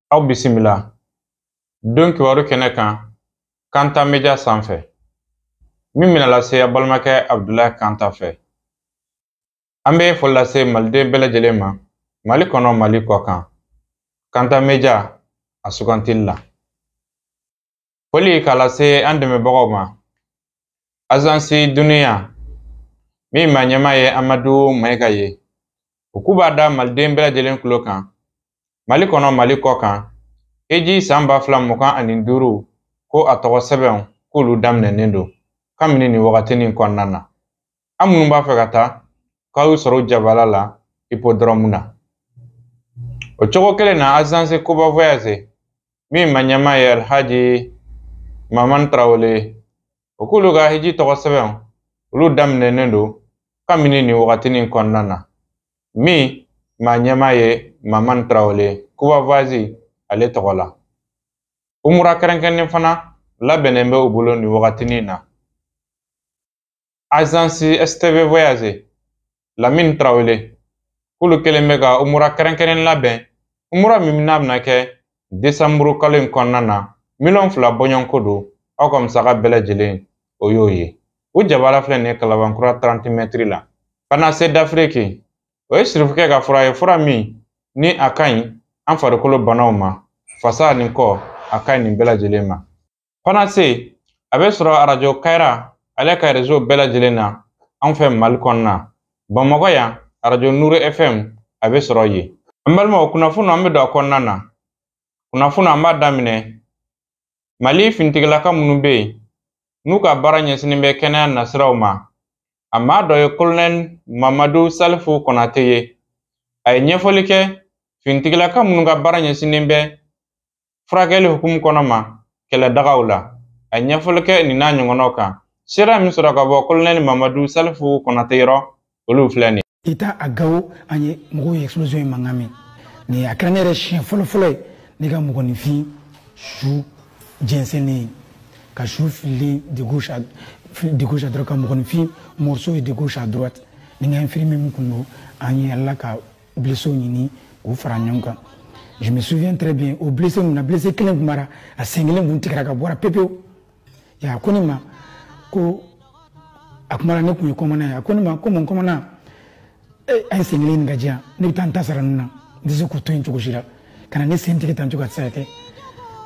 Aw bisimila. Don kibaru kɛnɛ kan Kanta Media sanfɛ. Min bɛna lase a balimakɛ Abdulahi Kanta fɛ. An bɛ foli lase maliden bɛɛ lajɛlen ma, Mali kɔnɔ Mali kɔ kan. Kanta Media a sugantili la. Foli k'a lase an dɛmɛbagaw ma. Azansi Duniya min ma ɲɛmaa ye Amadu Mayiga ye. U k'u b'a da maliden bɛɛ lajɛlen tulo kan. Mali kɔnɔ Mali kɔ kan. Eji san 2025 ko a tɔgɔ sɛbɛnw k'olu daminɛnen don kabini nin wagatinin kɔnɔna na. An minnu b'a fɛ ka taa k'aw sɔrɔ jabala la hippodrome na. O cogo kelen na Agence Koba Voyage min ma ɲɛmaa ye Alhaji Mamani Tarawele, o k'olu ka hiji tɔgɔ sɛbɛnw olu daminɛnen don kabini nin wagatinin kɔnɔna na. Min ma ɲɛmaa ye Mamani Tarawele, Koba Voyage ale tɔgɔ la. Umura kɛrɛnkɛrɛnnen fana labɛnnen bɛ u bolo nin wagatinin na. Agence STV Voyage Lamine Tarawele k'olu kelen bɛ ka umura kɛrɛnkɛrɛnnen labɛn. Umura min bɛna kɛ Desanburu kalo in kɔnɔna na, 2 bɔɲɔnko don. Aw ka musaka bɛɛ lajɛlen o y'o ye. O jabala filɛ nin ye Kalabankura 30 mètres la. Panacée d'Afrique o ye sirifukɛ ka fura ye, fura min ni a ka ɲi an farikolo banaw ma, fasa ni kɔ a ka ɲi nin bɛɛ lajɛlen ma. Panacée a bɛ sɔrɔ Radio Kayra ale ka réseau bɛɛ lajɛlen na an fɛ Mali kɔnɔna. Bamakɔ yan Radio Nuru FM a bɛ sɔrɔ yen. An balimaw, kunnafoni an bɛ don a kɔnɔna na. Kunnafoni an b'a daminɛ Mali finitigilaka minnu bɛ yen n'u ka baara ɲɛsinnen bɛ kɛnɛya nasiraw ma. A maa dɔ ye Colonel Mamadu Salifu Konate ye. A ye ɲɛfɔli kɛ finitigilaka minnu ka baara ɲɛsinnen bɛ furakɛli hukumu kɔnɔ ma kɛlɛdagaw la. A ye ɲɛfɔli kɛ nin n'a ɲɔgɔnnaw kan. Sera min sɔrɔ ka bɔ Colonel Mamadu Salifu Konate yɔrɔ olu filɛ nin ye. Ita a Gao an ye mɔgɔw ye explosion in mankan mɛn. Nin a kɛra ne yɛrɛ siɲɛ fɔlɔ ye ne ka mɔgɔninfin su jɛnsɛnnen ka su fili de gauche à droite, ka mɔgɔninfin morceau ye de gauche à droite. Ni ka infirmier min kun don an ye Ala ka blessé ɲini k'u fara ɲɔgɔn kan. Je me souviens très bien o blessé mun na blessé kelen kun b'ara a sen kelen kun tigɛra ka bɔra pepewu. Ya ko ne ma ko a kumana ne kun ye commandant ye. A ko ne ma ko mon commandant an sen kelen nin ka diyan ne bɛ taa n ta sara nin na n tɛ se k'u to yen cogo si la ka na ne sen tigɛ tan cogo a tɛ se ka kɛ.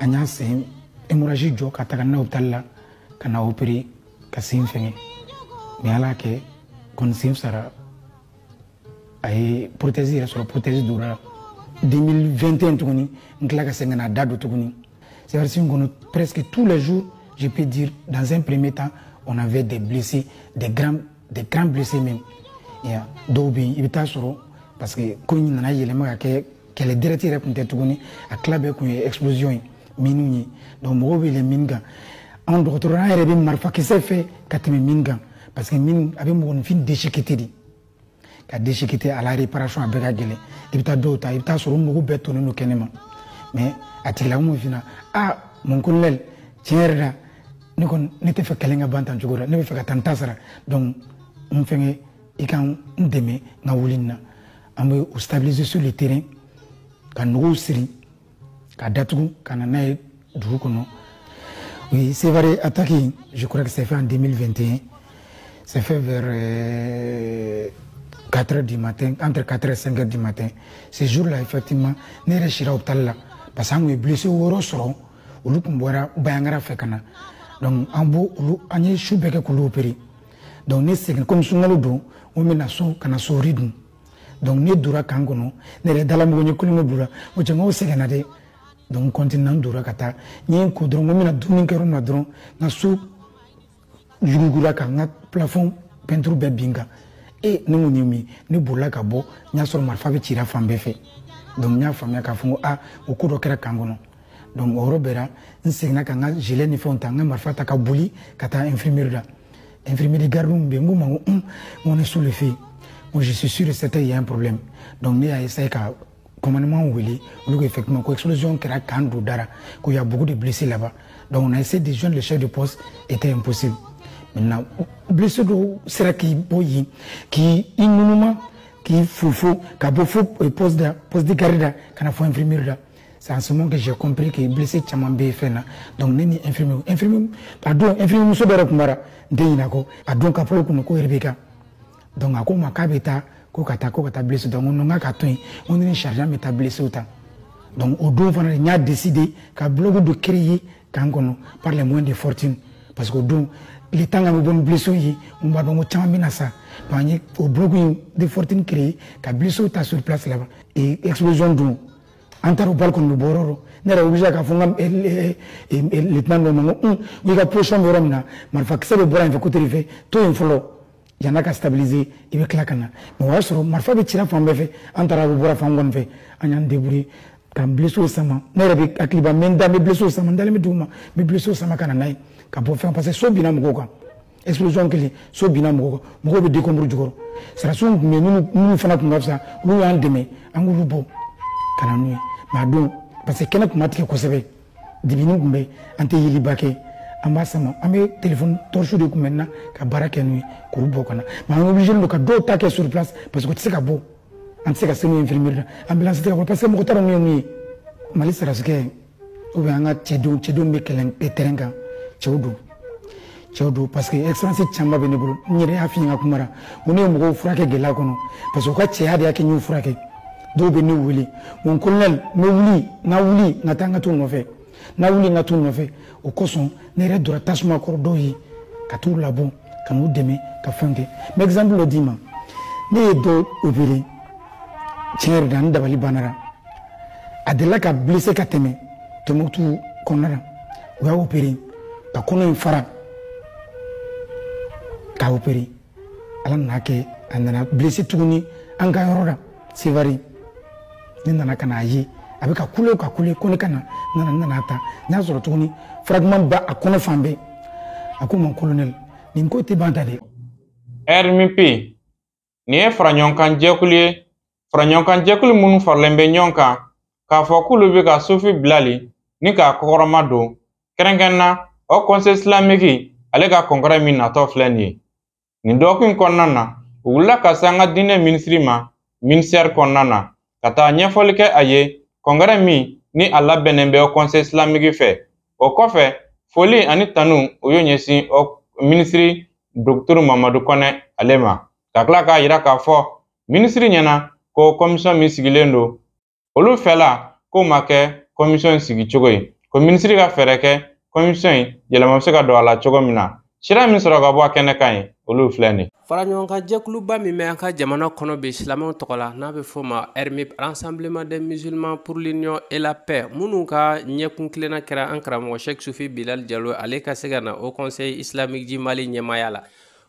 An y'a sen hémorragie jɔ ka taga n'a ye hôpital la ka na opérer ka sen fɛngɛ mais Ala y'a kɛ kɔni sen sara a ye prothèse yɛrɛ sɔrɔ prothèse donna 2021 tuguni n tila ka segin ka na da don tuguni. C'est vrai que presque tous les jours je peux dire dans un premier temps on avait des blessés des grands blessés même. Dɔw bɛ yen i bɛ taa sɔrɔ parce que ko in nana yɛlɛma ka kɛ kɛlɛ direct yɛrɛ tun tɛ tuguni a tila bɛɛ kun ye explosion ye miniw ye donc mɔgɔw bɛ yɛlɛn mine kan. Anw dɔgɔtɔrɔya yɛrɛ bɛ marifakisɛ fɛ ka tɛmɛ mine kan parce que mine a bɛ mɔgɔninfin déchiqueté de ka déchiqueté à la réparation a bɛɛ ka gɛlɛn. I bɛ taa dɔw ta i bɛ taa sɔrɔ mɔgɔw bɛɛ tonnen don kɛnɛma mais a tigilamɔgɔ fina mon colonel tiɲɛ yɛrɛ la ne kɔni ne tɛ fɛ kɛlɛ ka ban tan cogo la ne bɛ fɛ ka taa n ta sara donc n fɛngɛ i ka n dɛmɛ n ka wuli nin na. An bɛ o stabiliser sur le terrain ka nɔgɔw siri ka datugu ka na n'a ye dugu kɔnɔ. Oui, c'est vrai, attaque, je crois que c'est fait en 2021. C'est fait vers 4 h du matin, entre 4 h et 5 h du matin. Ce jour-là, effectivement, nous sommes allés à l'hôpital parce qu'on est blessé au rostro. On est allé à donc, on a eu chou bec pour l'opérer. Donc, nous sommes comme si nous avons un rythme. Donc, nous sommes allés à l'hôpital. Nous sommes allés à l'hôpital. Donc continent dura kata nyen ko dron mo mina duni kero na dron na so yungula ka na plafond peinture be binga e ne ngoni mi ne bola ka bo nya so marfa be tira fambe fe donc nya famia ka fungo o ko do kera kangono donc o robera nsegna ka nga gilet ni fonta nga marfa ta ka buli kata infirmière gardum be nguma on est sous le feu. Moi je suis sûr que c'était il y a un problème donc ne a essayé ka commandement Willy, effectivement, l'explosion qui a quand dara, qu'il y a beaucoup de blessés là-bas. Donc on a essayé de joindre le chef de poste, était impossible. Maintenant, blessé de sera qui boyi, qui inouïment, qui foufou, qui a beau poste de garde, qui a fait infirmière là. C'est en ce moment que j'ai compris que blessé Tchaman BFN. Donc, Neni infirmier, pardon, infirmier Mousso Kumara, Deyinako, pardon, Kapolo Kunoko Rebecca. Donc, à quoi ma cabeta, Kokata blessé, donc on n'a qu'à tout, on est chargé mais t'as blessé autant. Donc, au dos, on a décidé qu'à bloc de créer Kangono par les moyens de fortune. Parce qu'au dos, les temps à me bonne blessure, on va donc au Tchaminasa. Au bloc de fortune créé, qu'à blessé sur place là-bas. Et explosion d'eau. Antaro balcon du bororo nera obligé ka fonga lieutenant no mango wi ka position de romna marfa ksebe bora en côté rive to infolo yana ka stabiliser ibe klakana mo wasro marfa be tira fambe fe antara be bora fangon fe anyan débrouiller ka blessure sama nera be akliba menda me blessure sama ndale me duma me blessure sama kana nay ka bo faire passer so bina mo ko explosion kili so bina mo ko be décombrer jukoro sera so me nous fana ko ngafsa lu yan deme angulu bo kana nuit madon parce que kena kuma tigɛ kosɛbɛ dibini kun bɛ an tɛ yeliba kɛ an b'a sama an bɛ téléphone torche de kun bɛ na ka baara kɛ n'u ye k'olu bɔ ka na mais an obligé don ka dɔw ta kɛ sur place parce que u tɛ se ka bɔ an tɛ se ka se n'u infirmière la ambulance tɛ ka bɔ parce que mɔgɔ t'a dɔn n'u ye mun ye mali sarasikɛ ou bien an ka cɛdenw bɛ kɛlɛ terrain kan cɛw don parce que expérience caman bɛ ne bolo n yɛrɛ y'a f'i ye n ka kuma ra ko ne ye mɔgɔw furakɛ gɛlɛya kɔnɔ parce que u ka cɛya de y'a kɛ n y'u furakɛ dɔw bɛ ne wele mon colonel n ka wuli n ka taa n ka t'u nɔfɛ n'a wuli n ka t'u nɔfɛ o kosɔn ne yɛrɛ donna tasuma kɔrɔ dɔw ye ka t'u labɔ ka n'u dɛmɛ ka fɛn kɛ n bɛ exemple dɔ d'i ma ne ye dɔ opéré tiɲɛ yɛrɛ la n dabali banna a delila ka blessé ka tɛmɛ Tombouctou kɔnɔna la u y'a opéré ka kɔnɔ in fara k'a opéré ala nana kɛ a nana blessé tuguni an ka yɔrɔ la Sévari ne nana ka n'a ye a bɛ ka kule ko ne ka na nana ta n y'a sɔrɔ tuguni fragment ba a kɔnɔ fan bɛɛ a ko mon colonel nin ko tɛ ban ta dɛ. RMP nin ye faraɲɔgɔnkan jɛkulu ye faraɲɔgɔnkan jɛkulu minnu faralen bɛ ɲɔgɔn kan k'a fɔ k'olu bɛ ka sufi bilali ni k'a kɔkɔrɔma don kɛrɛnkɛrɛnna o conseil islamique ale ka congrès min natɔ filɛ nin ye nin dɔgɔkun kɔnɔna na u wulila ka se an ka diinɛ minisiri ma ministère kɔnɔna na ka taa ɲɛfɔli kɛ a ye congrès min ni a labɛnnen bɛ o conseil islamique fɛ o kɔfɛ foli ani tanu o y'o ɲɛsin o ministre docteur Mamadu Kɔnɛ ale ma ka tila k'a yira k'a fɔ ministre ɲɛna ko commission min sigilen don olu fɛla k'o ma kɛ commission sigi cogo ye ko ministre ka fɛɛrɛ kɛ commission in yɛlɛma bɛ se ka don a la cogo min na sira min sɔrɔ ka bɔ a kɛnɛ kan ye olu filɛ nin faraɲɔgɔnkan jɛkuluba min bɛ an ka jamana kɔnɔ bi silamɛw tɔgɔ la n'a bɛ fɔ ma RMP Rassemblement des musulmans pour l'union et la paix minnu ka ɲɛkun kilenna kɛra an karamɔgɔ Cheikh Sufi Bilal Diallo ale ka se ka na au conseil islamique di Mali ɲɛmaya la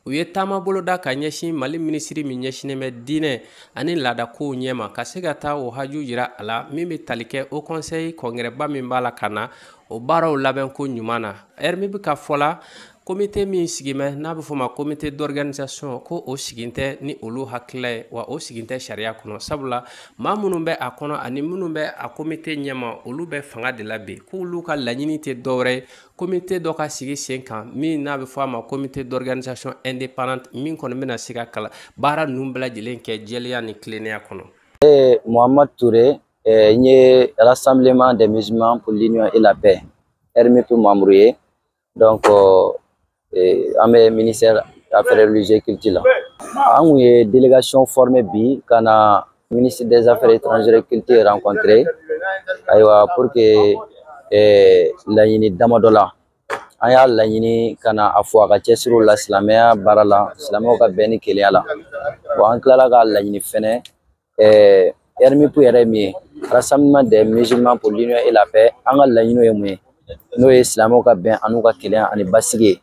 u ye taama boloda ka ɲɛsin Mali minisiri min ɲɛsinen bɛ diinɛ ani laadakow ɲɛma ka se ka taa o haju yira a la min bɛ tali kɛ au conseil kɔngrɛba min b'a la ka na o baaraw labɛn ko ɲuman na RMP ka fɔ la comité min sigimɛ n'a bɛ fɔ ma comité d'organisation ko o sigin tɛ ni olu hakilila ye wa o sigin tɛ sariya kɔnɔ sabula maa minnu bɛ a kɔnɔ ani minnu bɛ a comité ɲɛma olu bɛ fanga de la bi k'olu ka laɲini tɛ dɔwɛrɛ ye comité dɔ ka sigi sen kan min n'a bɛ fɔ a ma comité d'organisation indépendante min kɔni bɛna se ka kala baara ninnu bɛɛ lajɛlen kɛ jɛlenya ni tilennenya kɔnɔ. Mohamed Touré n ye Rassemblement des musulmans pour l'union et la paix RMP membre ye donc an bɛ ministère affaires religieuses et culture la an kun ye délégation formée bi ka na ministre des affaires étrangères et culture rencontré ayiwa pour que laɲini damadɔ la an y'a laɲini ka na a fɔ a ka cɛsiriw la silamɛya baara la silamɛw ka bɛn ni kelenya la bon an tilala ka laɲini fɛnɛ RMP yɛrɛ min ye Rassemblement des musulmans pour l'union et la paix an ka laɲiniw ye mun ye n'o ye silamɛw ka bɛn an'u ka kelenya ani basigi ye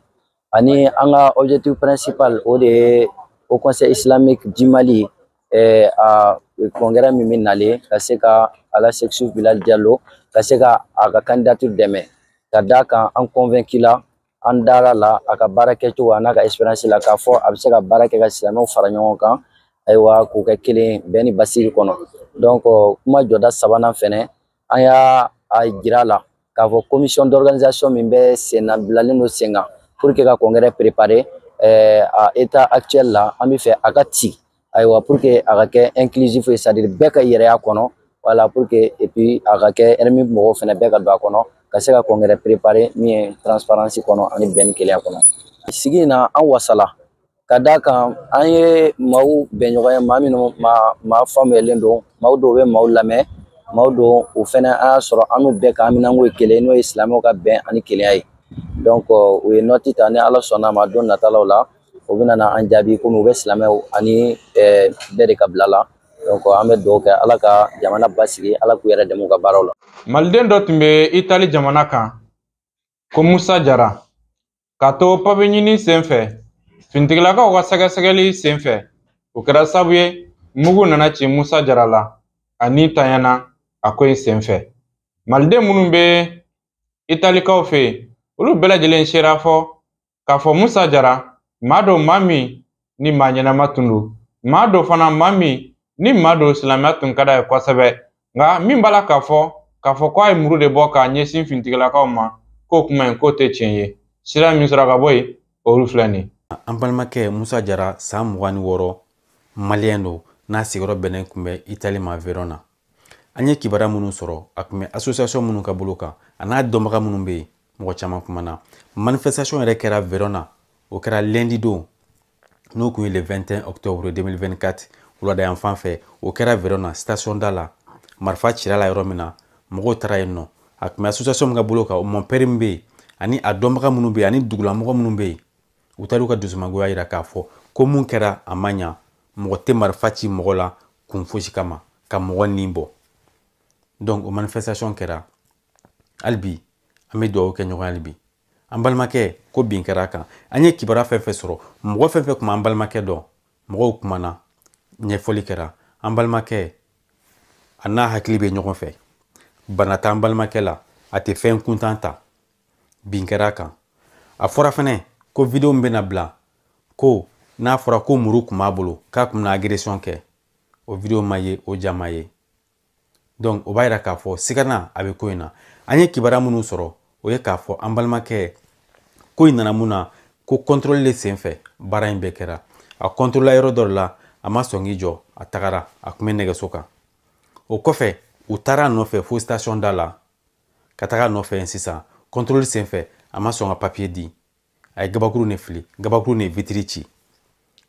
ani an ka objectif principal o de ye au conseil islamique du Mali a congrès min bɛ nalen ka se ka ala Cheikh Sufi Bilal Diallo ka se ka a ka candidature dɛmɛ ka d'a kan an convaincu la an dara la a ka baara kɛcogo a n'a ka expérience la k'a fɔ a bɛ se ka baara kɛ ka silamɛw fara ɲɔgɔn kan ayiwa k'u kɛ kelen bɛn ni basigi kɔnɔ donc kuma jɔda sabanan fɛnɛ an y'a jira la k'a fɔ commission d'organisation min bɛ sen na bilalen don sen kan pour que ka congrès préparer à état actuel la an bɛ fɛ a ka ci ayiwa pour que a ka kɛ inclusif ye c'est à dire bɛɛ ka yɛrɛya kɔnɔ voilà pour que et puis a ka kɛ RMIP mɔgɔw fɛnɛ bɛɛ ka don a kɔnɔ ka se ka congrès préparer min ye transparence kɔnɔ ani bɛn kelenya kɔnɔ. Sigi in na an wasala ka d'a kan an ye maaw bɛnɲɔgɔn ye maa minnu maa faamuyalen don maaw dɔw bɛ maaw lamɛn maaw dɔw o fɛnɛ an y'a sɔrɔ an n'u bɛɛ ka haminanko ye kelen n'o ye silamɛw ka bɛn ani kelenya ye. Donc u ye nɔti ta ni Ala sɔnna ma don natalaw la o bɛ na an jaabi komi u bɛ silamɛw ani bɛɛ de ka bila la. Donc an bɛ dugawu kɛ Ala ka jamana basigi Ala k'u yɛrɛ dɛmɛ u ka baaraw la. Maliden dɔ tun bɛ Itali jamana kan ko Musa Jara ka to papiye ɲini senfɛ fintigilakaw ka sɛgɛsɛgɛli senfɛ o kɛra sababu ye mugu nana ci Musa Jara la ani tanyana a ko in senfɛ. Maliden minnu bɛ Italikaw fɛ yen olu bɛɛ lajɛlen sera fɔ k'a fɔ Musa Jara maa dɔ maa min ni maa ɲɛnama tun don maa dɔ fana maa min ni maa dɔ silamɛya tun ka d'a ye kosɛbɛ nka min b'a la k'a fɔ ko a ye muru de bɔ k'a ɲɛsin fintigilakaw ma k'o kuma in k'o tɛ tiɲɛ ye sira min sɔrɔ ka bɔ yen olu filɛ nin ye. An balimakɛ Musa Jara san 26 maliyɛn don n'a sigiyɔrɔ bɛnnen tun bɛ Itali ma Verona. An ye kibaruya minnu sɔrɔ a tun bɛ association minnu ka bolo kan a n'a dɔnbaga minnu bɛ yen mɔgɔ caman kumana. Manifestation yɛrɛ kɛra Verona o kɛra lundi don n'o kun ye le 21 octobre 2024 wulada yan fan fɛ o kɛra Verona station da la marifa cira la yɔrɔ min na mɔgɔw taara yen nɔ a tun bɛ association min ka bolo kan o mɔnpɛri min bɛ yen ani a dɔnbaga minnu bɛ yen ani dugulamɔgɔ minnu bɛ yen u taara u ka dusumangoya yira k'a fɔ ko mun kɛra a ma ɲa mɔgɔ tɛ marifa ci mɔgɔ la kun fosi kama ka mɔgɔ nin bɔ. Donc o manifestation kɛra hali bi an bɛ dugawu kɛ ɲɔgɔn hali bi an balimakɛ ko bin kɛra a kan an ye kibaruya fɛn fɛn sɔrɔ mɔgɔ fɛn fɛn kun an balimakɛ dɔn mɔgɔw kumana ɲɛfɔli kɛra an balimakɛ a n'a hakili bɛ ɲɔgɔn fɛ bana t'an balimakɛ la a tɛ fɛn kuntan ta bin kɛra a kan a fɔra fɛnɛ ko video min bɛna bila ko n'a fɔra ko muru kun b'a bolo k'a kun bɛna agression kɛ o video ma ye o ja ma ye. Donc o b'a yira k'a fɔ sigarana a bɛ ko in na an ye kibaruya minnu sɔrɔ o ye k'a fɔ an balimakɛ ko in nana mun na ko contrôle le senfɛ baara in bɛɛ kɛra a contrôle yɔrɔ dɔ la a ma sɔn k'i jɔ a tagara a kun bɛ nɛgɛso kan o kɔfɛ u taara a nɔfɛ fo station da la ka taga a nɔfɛ yen sisan contrôle senfɛ a ma sɔn ka papier di a ye gabakuru ne fili gabakuru ne vitiri ci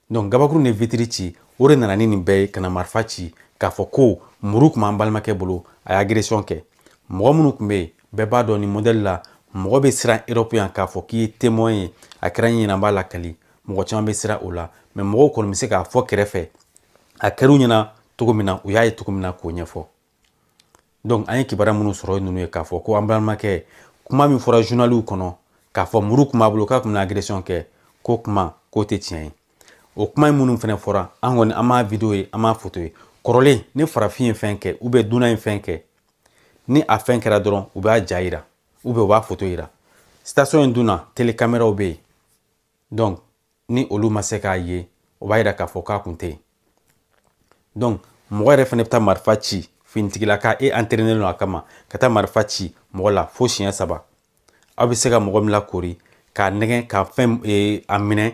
donc gabakuru ne vitiri ci o de nana ni nin bɛɛ ye ka na marifa ci k'a fɔ ko muru kun b'an balimakɛ bolo a ye agression kɛ mɔgɔ minnu kun bɛ yen bɛɛ b'a dɔn nin modèle la mɔgɔ bɛ siran Europe yan k'a fɔ k'i ye témoin ye a kɛra ɲinɛn b'a la kali mɔgɔ caman bɛ siran o la mais mɔgɔw kɔni bɛ se k'a fɔ kɛrɛfɛ a kɛr'u ɲɛna cogo min na u y'a ye cogo min na k'o ɲɛfɔ. Donc an ye kibaruya minnu sɔrɔ ninnu ye k'a fɔ ko an balimakɛ kuma min fɔra journaliw kɔnɔ k'a fɔ muru kun b'a bolo k'a kun bɛna agression kɛ k'o kuma k'o tɛ tiɲɛ ye o kuma minnu fɛnɛ fɔra an kɔni an m'a video ye an m'a photo ye kɔrɔlen ni farafin ye fɛn kɛ ou bien dunan ye fɛn kɛ ni a fɛn kɛra dɔrɔn u b'a ja yira ou bien u b'a photo yira station in dunna télécaméraw bɛ yen donc ni olu ma se k'a ye o b'a yira k'a fɔ k'a kun tɛ yen donc mɔgɔ yɛrɛ fɛnɛ bɛ taa marifa ci finitigilaka e entraîné don a kama ka taa marifa ci mɔgɔ la fo siɲɛ 3 aw bɛ se ka mɔgɔ min lakori k'a nɛgɛn ka fɛn a minɛ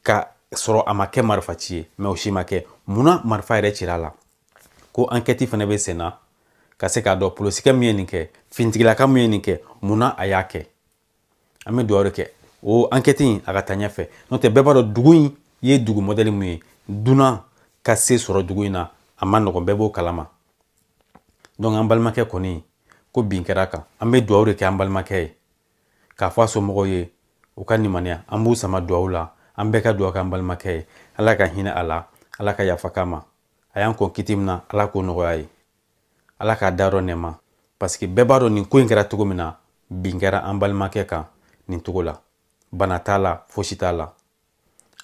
ka sɔrɔ a ma kɛ marifa ci ye mais o si ma kɛ munna marifa yɛrɛ cira la ko enquête fɛnɛ bɛ sen na ka se k'a dɔn polisikɛ min ye nin kɛ finitigilaka min ye nin kɛ munna a y'a kɛ an bɛ dugawu de kɛ o enquête in a ka taa ɲɛfɛ n'o tɛ bɛɛ b'a dɔn dugu in ye dugu modèle min ye dunan ka se sɔrɔ dugu in na a ma nɔgɔn bɛɛ b'o kalama donc an balimakɛ kɔni ko bin kɛra a kan an bɛ dugawu de kɛ an balimakɛ ye k'a fɔ a somɔgɔw ye u ka nimaniya an b'u sama dugawu la an bɛɛ ka dugawu kɛ an balimakɛ ye ala ka hinɛ a la ala ka yafa k'a ma a y'an kɔn kiti min na ala k'o nɔgɔya ye ala k'a da yɔrɔ nɛɛma parce que bɛɛ b'a dɔn nin ko in kɛra cogo min na bin kɛra an balimakɛ kan nin cogo la bana t'a la fosi t'a la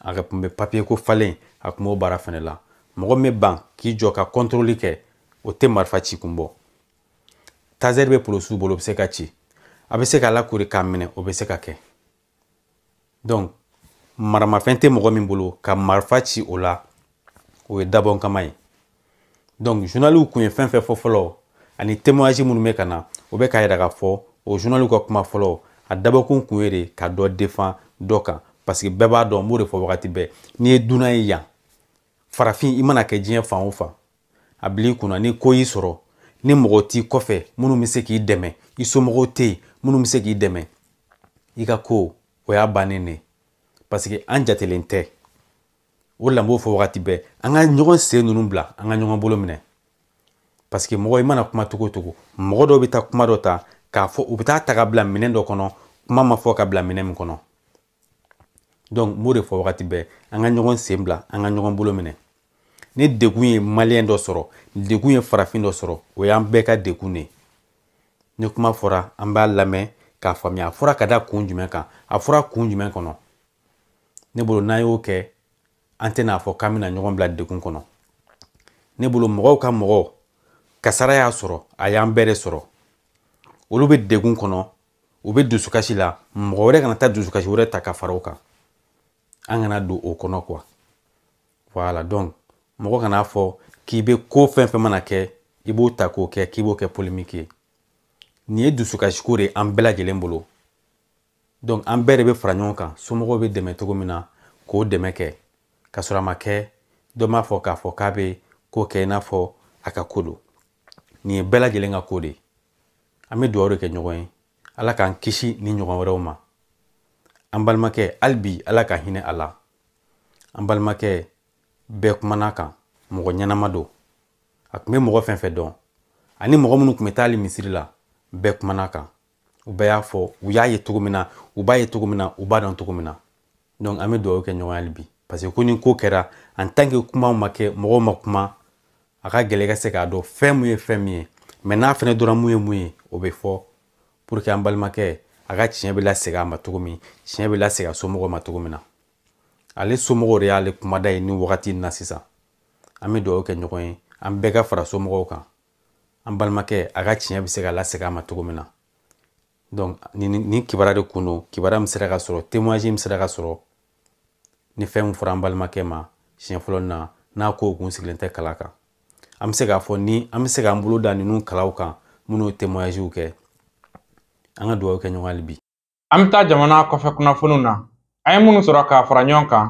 a kun bɛ papier ko falen a kun b'o baara fɛnɛ la mɔgɔ min bɛ ban k'i jɔ ka contrôle kɛ o tɛ marifa ci kun bɔ taser bɛ polosiw bolo o bɛ se ka ci a bɛ se k'a lakori k'a minɛ o bɛ se ka kɛ donc maramafɛn tɛ mɔgɔ min bolo ka marifa ci o la o ye dabɔn kama ye donc journaliw kun ye fɛn fɛn fɔ fɔlɔ ani témoignage minnu bɛ ka na o bɛ k'a yira k'a fɔ o journaliw ka kuma fɔlɔ a dabɔkun kun ye de ka dɔ défend dɔ kan parce que bɛɛ b'a dɔn n b'o de fɔ wagati bɛɛ n'i ye dunan ye yan farafin i mana kɛ diɲɛ fan o fan a bili kunna ni ko y'i sɔrɔ ni mɔgɔ t'i kɔfɛ minnu bɛ se k'i dɛmɛ i somɔgɔw tɛ yen minnu bɛ se k'i dɛmɛ i ka ko o y'a bannen de parce que an jatelen tɛ o de la n b'o fɔ wagati bɛɛ an ka ɲɔgɔn sen ninnu bila an ka ɲɔgɔn bolo minɛ parce que mɔgɔ i mana kuma cogo o cogo mɔgɔ dɔw bɛ taa kuma dɔ ta k'a fɔ u bɛ taa ta ka bila minɛn dɔ kɔnɔ kuma ma fɔ ka bila minɛn min kɔnɔ donc n b'o de fɔ wagati bɛɛ an ka ɲɔgɔn sen bila an ka ɲɔgɔn bolo minɛ ni degun ye maliyɛn dɔ sɔrɔ degun ye farafin dɔ sɔrɔ o y'an bɛɛ ka degun de ni kuma fɔra an b'a lamɛn k'a faamuya a fɔra ka da kun jumɛn kan a fɔra kun jumɛn kɔnɔ ne bolo n'an y'o kɛ an tɛna fɔ k'an bɛna ɲɔgɔn bila degun kɔnɔ ne bolo mɔgɔw ka mɔgɔ kasara y'a sɔrɔ a y'an bɛɛ de sɔrɔ olu bɛ degun kɔnɔ u bɛ dusukasi la mɔgɔ wɛrɛ kana taa dusukasi wɛrɛ ta ka fara o kan an kana don o kɔnɔ quoi voilà donc mɔgɔ kana fɔ k'i bɛ ko fɛn fɛn mana kɛ i b'o ta k'o kɛ k'i b'o kɛ polémique ye nin ye dusukasi ko de an bɛɛ lajɛlen bolo donc an bɛɛ de bɛ fara ɲɔgɔn kan somɔgɔw bɛ dɛmɛ cogo min na k'o dɛmɛ kɛ ka sɔrɔ a ma kɛ dɔ m'a fɔ k'a fɔ k'a bɛ ko kɛ i n'a fɔ a ka ko don nin ye bɛɛ lajɛlen ka ko de an bɛ dugawu de kɛ ɲɔgɔn ye ala k'an kisi ni ɲɔgɔn wɛrɛw ma an balimakɛ hali bi ala ka hinɛ a la an balimakɛ bɛɛ kumana kan mɔgɔ ɲɛnama don a tun bɛ mɔgɔ fɛn fɛn dɔn ani mɔgɔ minnu tun bɛ taa hali misiri la bɛɛ kumana kan u bɛɛ y'a fɔ u y'a ye cogo min na u b'a ye cogo min na u b'a dɔn cogo min na donc an bɛ dugawu kɛ ɲɔgɔn ye hali bi parce que ko ni ko kɛra en tant que kumaw ma kɛ mɔgɔw ma kuma a ka gɛlɛ ka se k'a dɔn fɛn mun ye fɛn min ye mais n'a fɛnɛ dɔrɔn mun ye o bɛ fɔ pour que an balimakɛ a ka tiɲɛ bɛ lasegin a ma cogo min tiɲɛ bɛ lasegin a somɔgɔw ma cogo min na ale somɔgɔw de y'ale kumada ye ni wagati in na sisan an bɛ dugawu kɛ ɲɔgɔn ye an bɛɛ ka fara somɔgɔw kan an balimakɛ a ka tiɲɛ bɛ se ka lasegin a ma cogo min na donc ni kibaruya de kun don kibaruya min sera ka sɔrɔ témoignage min sera ka sɔrɔ ni fɛn min fɔra an balimakɛ ma siɲɛ fɔlɔ na n'a ko kun sigilen tɛ kala kan an bɛ se k'a fɔ ni an bɛ se k'an bolo da ninnu kalaw kan minnu ye témoignagew kɛ an ka dugawu kɛ ɲɔgɔn hali bi an bɛ taa jamana kɔfɛ kunnafoniw na an ye minnu sɔrɔ k'a fara ɲɔgɔn kan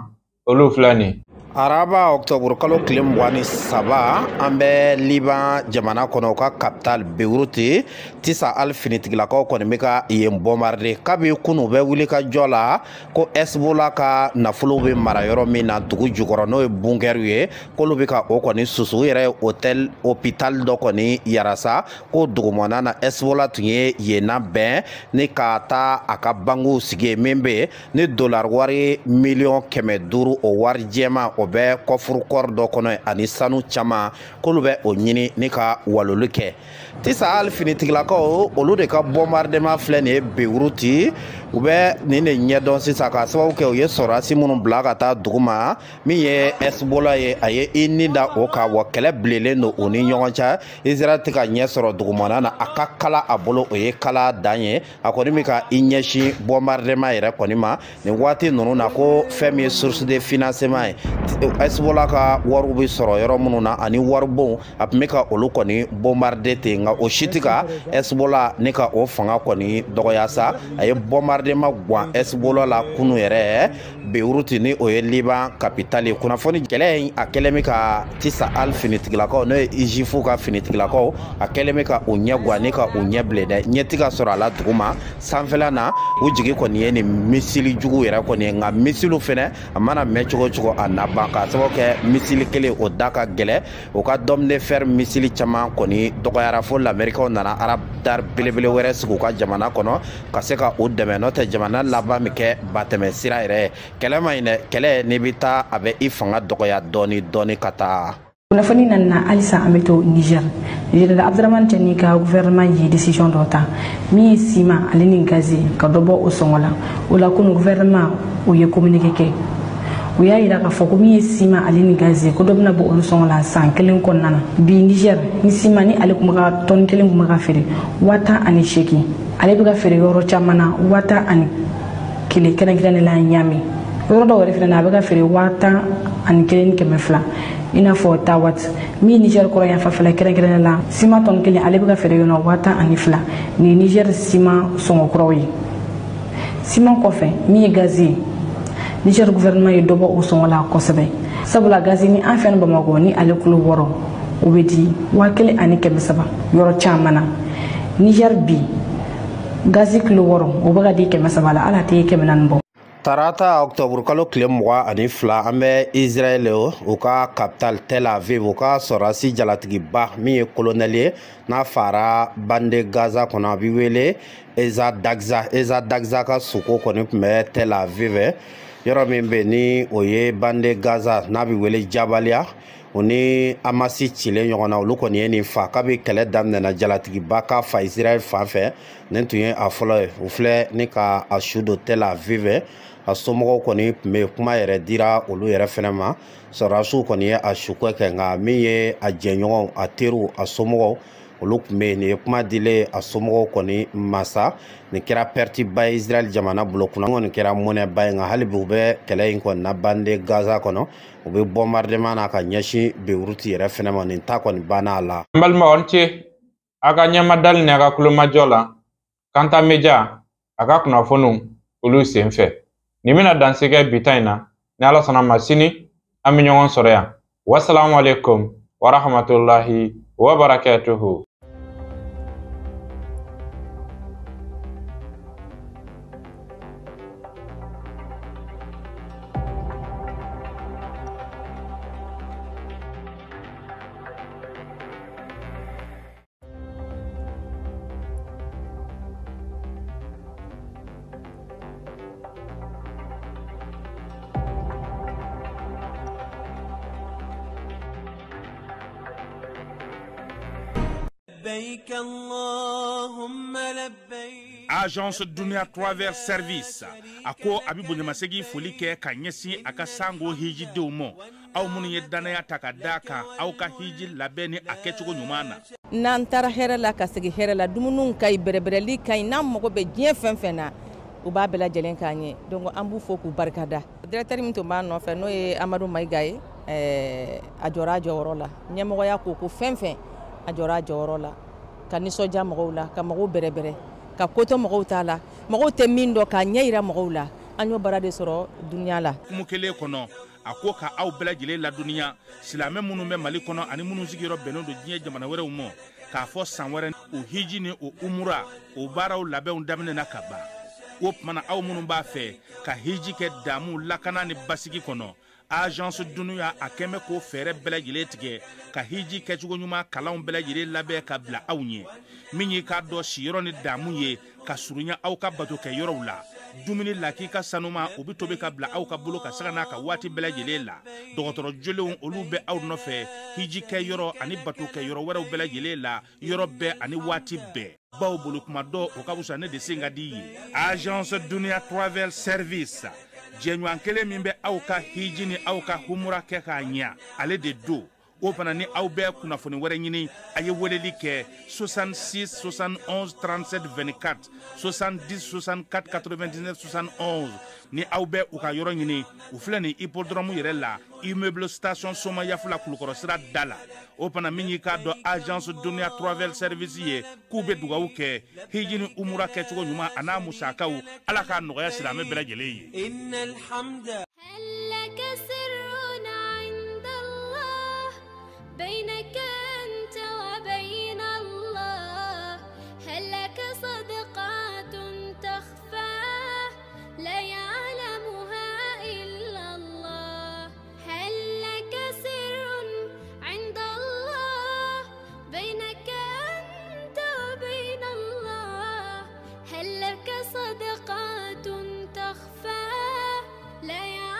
olu filɛ nin ye araba octobre kalo tile 23 an bɛ liban jamana kɔnɔ u ka capitale Beyrouth tisa ali finitigilakaw kɔni bɛ ka yen bombarder kabi kunu bɛ wuli ka jɔ la ko Hezbollah ka nafolo bɛ mara yɔrɔ min na dugu jukɔrɔ n'o ye bunker ye k'olu bɛ ka o kɔni susu u yɛrɛ ye hôpital dɔ kɔni yarasa ko dugumana na Hezbollah tun ye yen labɛn ni ka taa a ka banguw sigi yen min bɛ ni dollar wari miliyɔn 500 o wari jɛma o bɛ kɔfuru kɔri dɔ kɔnɔ ani sanu caman k'olu bɛ o ɲini ni ka waloli kɛ tisa hali finitigilakaw olu de ka bombardement filɛ nin ye Beyrouth u bɛ nin de ɲɛdɔn sisan ka sababu kɛ u ye sɔrɔdasi minnu bila ka taa dugu ma min ye Hezbollah ye a ye i ni da o kan wa kɛlɛ bilenlen don o ni ɲɔgɔn cɛ Israel tɛ ka ɲɛ sɔrɔ dugumana na a ka kala a bolo o ye kala dan ye a kɔni bɛ ka i ɲɛsin bombardement yɛrɛ kɔni ma nin waati ninnu na ko fɛn min ye source de financement ye Hezbollah ka wariw bɛ sɔrɔ yɔrɔ minnu na ani waribon a tun bɛ ka olu kɔni bombarder ten nka o si tɛ ka Hezbollah ne ka o fanga kɔni dɔgɔya sa a ye bombardement gan Hezbollah la kunu yɛrɛ Beyrouth ni o ye Liban capitale ye kunnafoni kɛlɛ in a kɛlen bɛ ka tisa hali finitigilakaw n'o ye Juifs ka finitigilakaw a kɛlen bɛ ka o ɲɛ gan ni ka o ɲɛ bilen dɛ ɲɛ tɛ ka sɔrɔ a la duguma sanfɛla na u jigi kɔni ye nin misili jugu yɛrɛ kɔni ye nka misiliw fɛnɛ a mana mɛn cogo cogo a na ban ka sababu kɛ misili kelen o da ka gɛlɛ o ka dɔm de fer misili caman kɔni dɔgɔyara fo l'Américain nana arabdar belebele wɛrɛ sigi u ka jamana kɔnɔ ka se ka o dɛmɛ n'o tɛ jamana laban min kɛ batɛmɛ sira yɛrɛ kɛlɛ ma ɲi dɛ kɛlɛ n'i bɛ taa a bɛ i fanga dɔgɔya dɔɔni dɔɔni ka taa. kunnafoni nana halisa an bɛ to Niger da Abdramane Tiani ka gouvernement ye décision dɔ ta min ye ciment ale ni gaz ka dɔ bɔ o sɔngɔ la o la kunu gouvernement o ye communiqué kɛ u y'a yira k'a fɔ ko min ye ciment ale ni gaz ko dɔ bɛna bɔ olu sɔngɔ la san kelen kɔnɔna na bi Niger ni ciment ni ale tun bɛ ka tɔni kelen tun bɛ ka feere 10,800 ale bɛ ka feere yɔrɔ caman na 10,1 kɛrɛnkɛrɛnnen la Ɲame yɔrɔ dɔw yɛrɛ fana na a bɛ ka feere 10,100 i n'a fɔ Tawat min Niger kɔrɔ yan fanfɛla kɛrɛnkɛrɛnnen la ciment tɔni kelen ale bɛ ka feere yɔrɔ 10,2 ni Niger ciment sɔngɔ kɔrɔw ye ciment kɔfɛ min ye gaz ye Niger gouvernement ye dɔ bɔ o sɔngɔ la kosɛbɛ sabula gaz ni an fɛn Bamako ni ale kulo wɔɔrɔ o bɛ di 1,300 yɔrɔ caman na. Niger bi gazi kilo 6 o bɛ ka di 300 la, ala tɛ 400 bɔ. Tarata Octobre kalo tile 22 an bɛ Israël u ka capitale Tel Aviv u ka sɔrɔdasi jalatigiba min ye colonel ye n'a fara bande Gaza kɔnɔ a bɛ wele Eza Dagza ka suko kɔni tun bɛ Tel Aviv yɔrɔ min bɛ ni o ye bande Gaza n'a bɛ wele Jabalia o ni Amasi cilen ɲɔgɔn na olu kɔni ye nin fa kabi kɛlɛ daminɛna jalatigiba ka fa Israël fan fɛ nin tun ye a fɔlɔ ye u filɛ ni ka a su don Tel Aviv a somɔgɔw kɔni tun bɛ kuma yɛrɛ dira olu yɛrɛ fɛnɛ ma sɔrɔdasiw kɔni ye a su kɛ nka min ye a jɛɲɔgɔnw a teriw a somɔgɔw olu tun bɛ nin ye kuma dilen a somɔgɔw kɔni masa nin kɛra pɛrɛti ba ye Israël jamana bolo kunna kɔni kɛra mɔnɛ ba ye nka hali bi u bɛ kɛlɛ in kɔni na bande Gaza kɔnɔ u bɛ bombardement na ka ɲɛsin Beiruti yɛrɛ fɛnɛ ma nin ta kɔni banna a la. N balimaw ni ce a ka ɲɛmadali ni a ka kulomajɔ la Kanta Media a ka kunnafoniw olu sen fɛ nin bɛna dansɛgɛ bita in na ni Ala sɔnna ma sini an bɛ ɲɔgɔn sɔrɔ yan wassalamu alaikum wa rahmatullahi wa barakatuhu. Agence Dunia Travers Service ako abibo nyamasegi foli kɛ ka ɲɛsin a ka sango hiji denw ma aw minnu ye danaya ta ka da kan aw ka hiji labɛn ni a kɛcogo ɲuman na n'an taara hɛrɛ la ka segi hɛrɛ la dumuniw ka ɲi bɛrɛbɛrɛli ka ɲi n'an mago bɛ diɲɛ fɛn fɛn na u b'a bɛɛ lajɛlen k'an ye donc an b'u fo k'u barikada directeur min tun b'a nɔfɛ n'o ye Amadu Mayiga ye a jɔra a jɔyɔrɔ la ɲɛmɔgɔya ko fɛn fɛn a jɔra a jɔyɔrɔ la ka nisɔndiya mɔgɔw la ka mɔgɔw bɛrɛbɛrɛ ka koto mɔgɔw t'a la mɔgɔw tɛ min dɔn k'a ɲɛ yira mɔgɔw la an y'o baara de sɔrɔ duniya la kumu kelen kɔnɔ a ko ka aw bɛɛ lajɛlen laduniya silamɛ minnu bɛ Mali kɔnɔ ani minnu sigiyɔrɔ bɛnnen don diɲɛ jamana wɛrɛw ma k'a fɔ san wɛrɛ o hiji ni o umura o baaraw labɛnw daminɛna ka ban o tumana aw minnu b'a fɛ ka hiji kɛ damu lakana ni basigi kɔnɔ Agence Dunuya a kɛmɛ ko fɛɛrɛ bɛɛ lajɛlen tigɛ ka hiji kɛcogo ɲuman kalanw bɛɛ lajɛlen labɛn ka bila aw ɲɛ min y'i ka dɔ siyɔrɔ ni damu ye ka surunya aw ka bato kɛ yɔrɔw la dumuni lak'i ka sanuma o bɛ tobi ka bila aw ka bolo ka saga n'a ka waati bɛɛ lajɛlen la dɔgɔtɔrɔ jolenw olu bɛ aw nɔfɛ hiji kɛ yɔrɔ ani bato kɛ yɔrɔ wɛrɛw bɛɛ lajɛlen la yɔrɔ bɛɛ ani waati bɛɛ baw bolo kuma dɔ o ka wusa ne de sen ka di ye Agence Dunia Travel Service jɛɲɔgɔn kelen min bɛ aw ka hiji ni aw ka humura kɛ k'a ɲɛ ale de do o fana ni aw bɛɛ kunnafoni wɛrɛ ɲini a ye weleli kɛ 66 71 37 24 70 64 99 71 ni aw bɛɛ u ka yɔrɔ ɲini u filɛ ni hippodrome yɛrɛ la immeuble station Soma Yafula Kulukɔrɔ sira da la o fana min y'i k'a dɔn Agence Dunia Travel Service ye k'u bɛ dugawu kɛ hiji ni umura kɛcogo ɲuman a n'a musakaw Ala k'a nɔgɔya silamɛ bɛɛ lajɛlen ye. بينك أنت وبين الله هل لك صدقات تخفى لا يعلمها إلا الله هل لك سر عند الله بينك أنت وبين الله هل لك صدقات تخفى لا يعلمها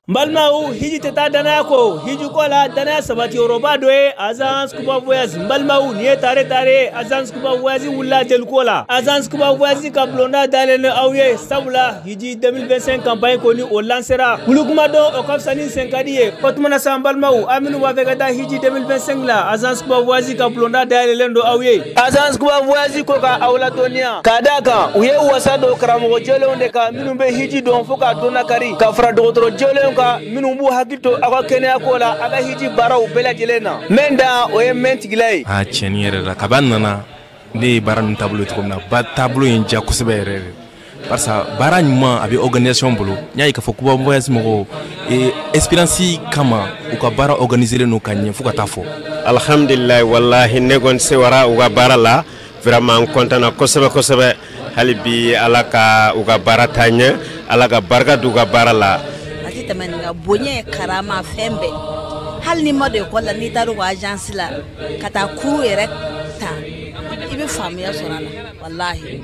Mbalmau hiji teta dana ko hiji kola dana sabati Yoruba doye Agence Cuba Voyage Mbalmau niye tare Agence Cuba Voyage wula del kola Agence Cuba Voyage ka blonda dalene awye sabula hiji 2025 campagne koni o lancera kulukuma do o kafsani senkadiye otmana sa Mbalmau aminu wa vegada hiji 2025 la Agence Cuba Voyage ka blonda dalene do awye Agence Cuba Voyage ko ka awla donia kadaka uye wasado karamo jele onde ka minumbe hiji don foka dona kari ka fra dogotoro jele minumbu hakito aka kenya kola aka hiji bara ubela jelena menda oye mentigilai a cheni yere la kabanana ne bara nun tableau to na ba tableau en ja kusebe yere parce que bara nyuma abi organisation bolo nyai ka fokuba voyage mo e espérance kama uka bara organiser no kanye fuka tafo alhamdulillah wallahi ne gon se wara uka bara la vraiment contana kusebe halibi alaka uka bara tanya alaka barga duga bara la tamenga bonye karama fembe hal ni mode ko la ni taru agence la kata kuru erekta ibe famia sorala wallahi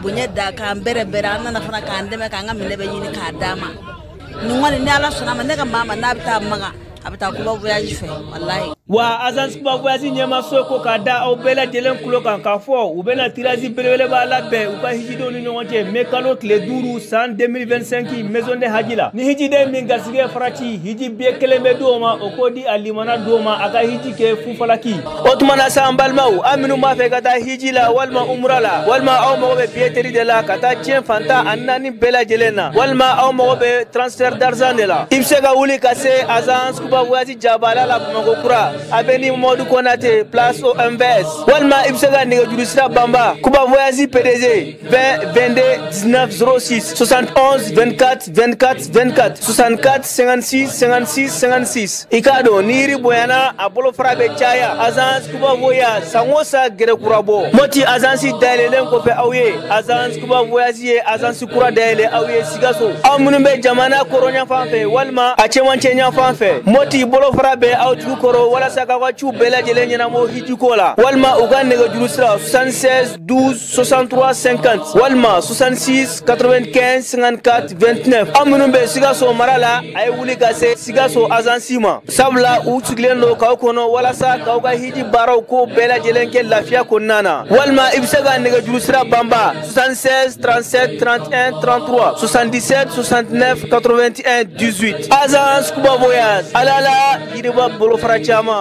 bonye da ka bere na fana ka ndeme ka ngamine be yini ka dama ni ngone ni ala sona mane ka mama na bita maga abita ko voyage fe wallahi wa Agence Cuba Voyage nyama soko ka da au bela jelen kulo kan ka fo u bena tirazi belele ba la be u ka hijido ni nyonje mekalo kle duru san 2025 maison de hajila ni hijide min gasige farati hiji be keleme doma o kodi alimana doma aka hiji ke fu falaki otmana sa Mbalmau aminu ma fe kata hijila walma umrala walma au mo be pieteri de la kata tien fanta annani bela jelena walma au mo be transfert d'argent de la ibsega wuli kase Agence Cuba Voyage jabala la ko kura Abeni Modou Konate place au MVS Walma Ibsega Nega Jurusra Bamba Cuba Voyage PDG 20 22 19 06 71 24 24 24 64 56 56 56 Ikado Niri Boyana Apollo Frabe Chaya Agence Cuba Voyage Sangosa Gerekurabo Moti Agence Daile Kope Aouye Agence Cuba Voyage Agence Kura Daile Aouye Sigaso Amunumbe Jamana Koronya Fanfe Walma Achewanchenya Fanfe Moti Bolo Frabe Autu Koro wala saka wachu bela jelenya na mo hijikola walma ugane ga jurusra 76 12 63 50 walma 66 95 54 29 amunumbe sigaso marala ay wuli gase sigaso azansima sabla utsiglendo ka kono wala saka uga hiji baraw ko bela jelenke lafia konana walma ibsaga ne ga jurusra bamba 76 37 31 33 77 69 81 18 Agence Cuba Voyage alala yiriba bolo frachama